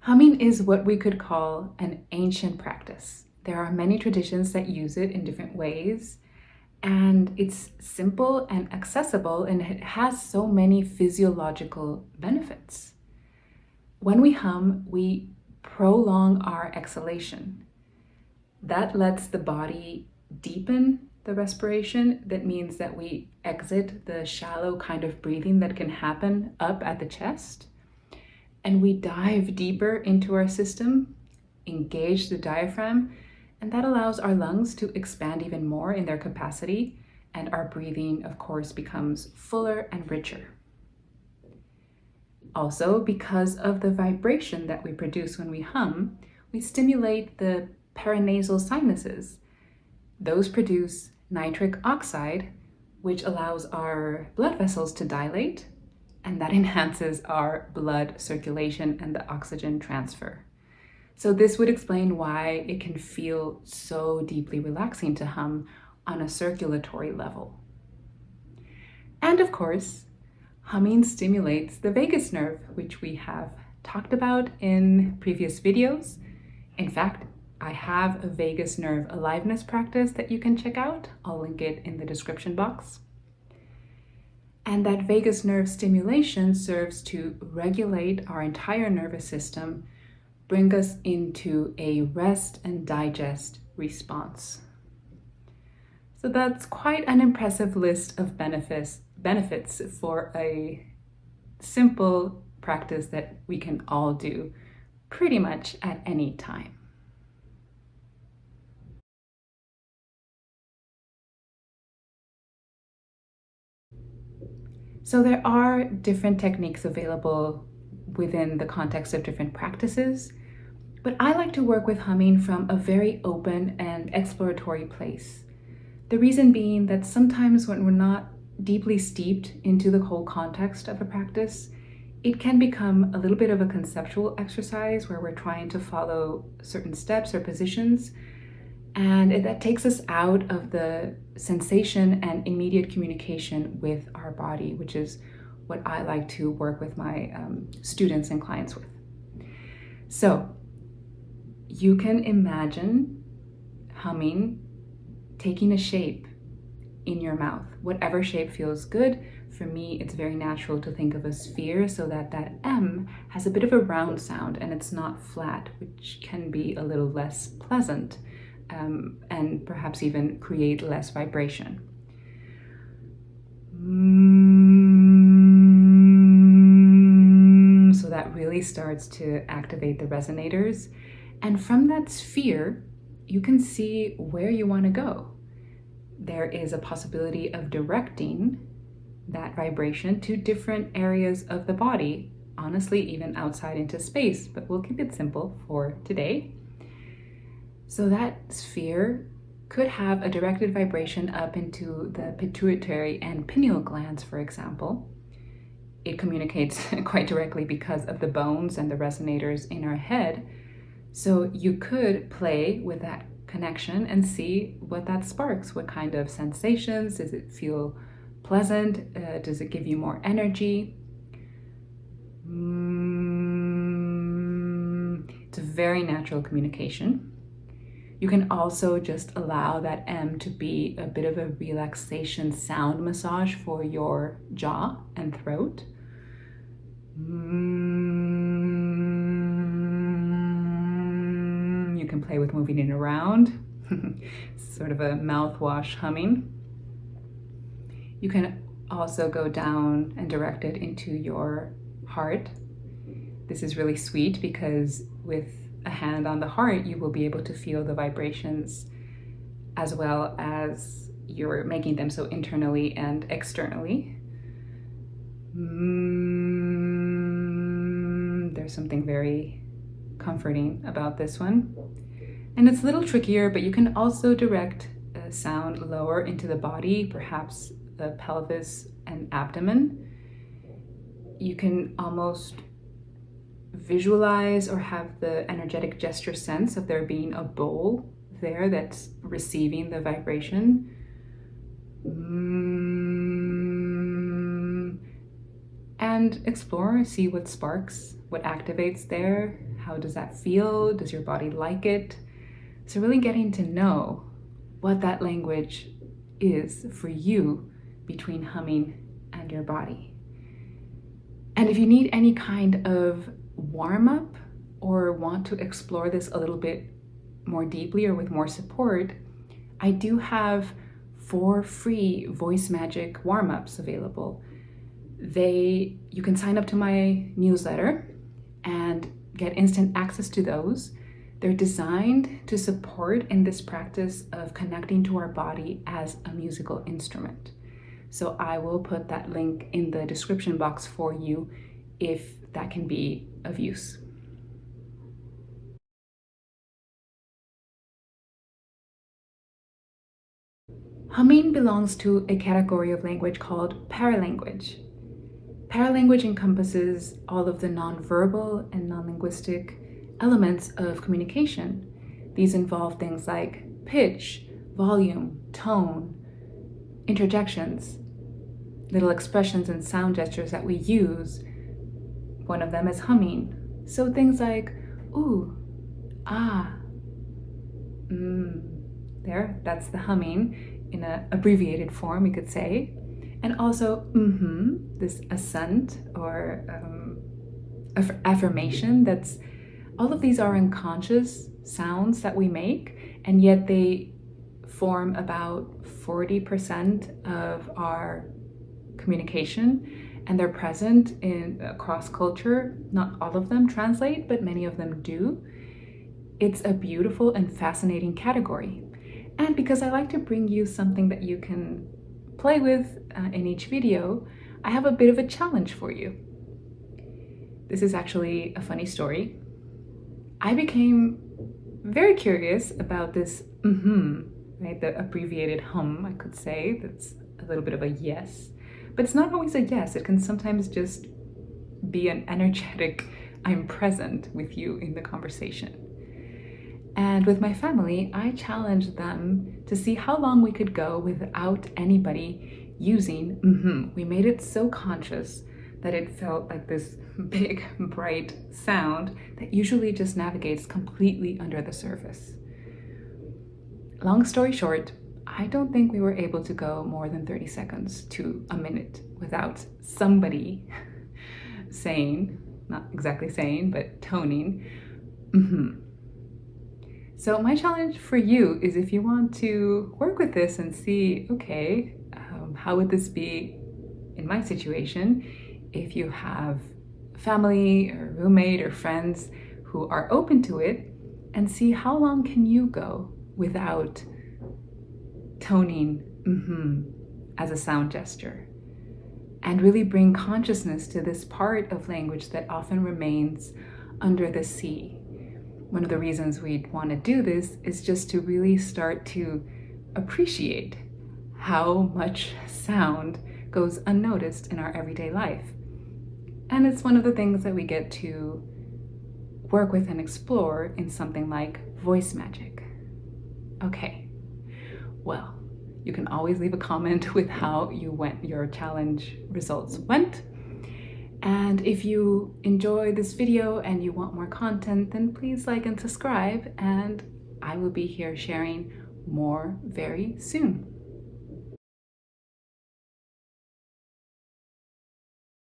Humming is what we could call an ancient practice. There are many traditions that use it in different ways, and it's simple and accessible, and it has so many physiological benefits. When we hum, we prolong our exhalation. That lets the body deepen the respiration. That means that we exit the shallow kind of breathing that can happen up at the chest, and we dive deeper into our system, engage the diaphragm, and that allows our lungs to expand even more in their capacity, and our breathing, of course, becomes fuller and richer. Also, because of the vibration that we produce when we hum, we stimulate the paranasal sinuses. Those produce nitric oxide, which allows our blood vessels to dilate, and that enhances our blood circulation and the oxygen transfer. So this would explain why it can feel so deeply relaxing to hum on a circulatory level. And of course, humming stimulates the vagus nerve, which we have talked about in previous videos. In fact, I have a vagus nerve aliveness practice that you can check out. I'll link it in the description box. And that vagus nerve stimulation serves to regulate our entire nervous system, bring us into a rest and digest response. So that's quite an impressive list of benefits for a simple practice that we can all do pretty much at any time. So there are different techniques available within the context of different practices, but I like to work with humming from a very open and exploratory place. The reason being that sometimes when we're not deeply steeped into the whole context of a practice, it can become a little bit of a conceptual exercise where we're trying to follow certain steps or positions, and that takes us out of the sensation and immediate communication with our body, which is what I like to work with my students and clients with. So you can imagine humming taking a shape in your mouth, whatever shape feels good. For me, it's very natural to think of a sphere so that that M has a bit of a round sound and it's not flat, which can be a little less pleasant and perhaps even create less vibration. So that really starts to activate the resonators. And from that sphere, you can see where you want to go. There is a possibility of directing that vibration to different areas of the body, honestly, even outside into space, but we'll keep it simple for today. So that sphere could have a directed vibration up into the pituitary and pineal glands, for example. It communicates quite directly because of the bones and the resonators in our head. So you could play with that connection and see what that sparks. What kind of sensations? Does it feel pleasant? Does it give you more energy? It's a very natural communication. You can also just allow that M to be a bit of a relaxation sound massage for your jaw and throat. You can play with moving it around, sort of a mouthwash humming. You can also go down and direct it into your heart. This is really sweet because with a hand on the heart, you will be able to feel the vibrations as well as you're making them so internally and externally. There's something very comforting about this one. And it's a little trickier, but you can also direct a sound lower into the body, perhaps the pelvis and abdomen. You can almost visualize or have the energetic gesture sense of there being a bowl there that's receiving the vibration. And explore, see what sparks, what activates there, How does that feel? Does your body like it? So really getting to know what that language is for you between humming and your body. And if you need any kind of warm-up or want to explore this a little bit more deeply or with more support, I do have 4 free voice magic warm-ups available. You can sign up to my newsletter and get instant access to those. They're designed to support in this practice of connecting to our body as a musical instrument. So I will put that link in the description box for you if that can be of use. Humming belongs to a category of language called paralanguage. Paralanguage encompasses all of the nonverbal and non-linguistic elements of communication. These involve things like pitch, volume, tone, interjections, little expressions and sound gestures that we use. One of them is humming. So things like ooh, ah, there, that's the humming in an abbreviated form, we could say. And also this assent or affirmation. All of these are unconscious sounds that we make, and yet they form about 40% of our communication, and they're present across culture. Not all of them translate, but many of them do. It's a beautiful and fascinating category. And because I like to bring you something that you can play with in each video, I have a bit of a challenge for you. This is actually a funny story. I became very curious about this right? The abbreviated hum, I could say. That's a little bit of a yes. But it's not always a yes. It can sometimes just be an energetic, I'm present with you in the conversation. And with my family, I challenged them to see how long we could go without anybody using We made it so conscious that it felt like this big, bright sound that usually just navigates completely under the surface. Long story short, I don't think we were able to go more than 30 seconds to a minute without somebody saying, not exactly saying, but toning, So my challenge for you is, if you want to work with this and see, okay, how would this be in my situation? If you have family or roommate or friends who are open to it, and see how long can you go without toning as a sound gesture, and really bring consciousness to this part of language that often remains under the sea. One of the reasons we'd want to do this is just to really start to appreciate how much sound goes unnoticed in our everyday life. And it's one of the things that we get to work with and explore in something like voice magic. Okay, well, you can always leave a comment with how your challenge results went. And if you enjoy this video and you want more content, then please like and subscribe, and I will be here sharing more very soon.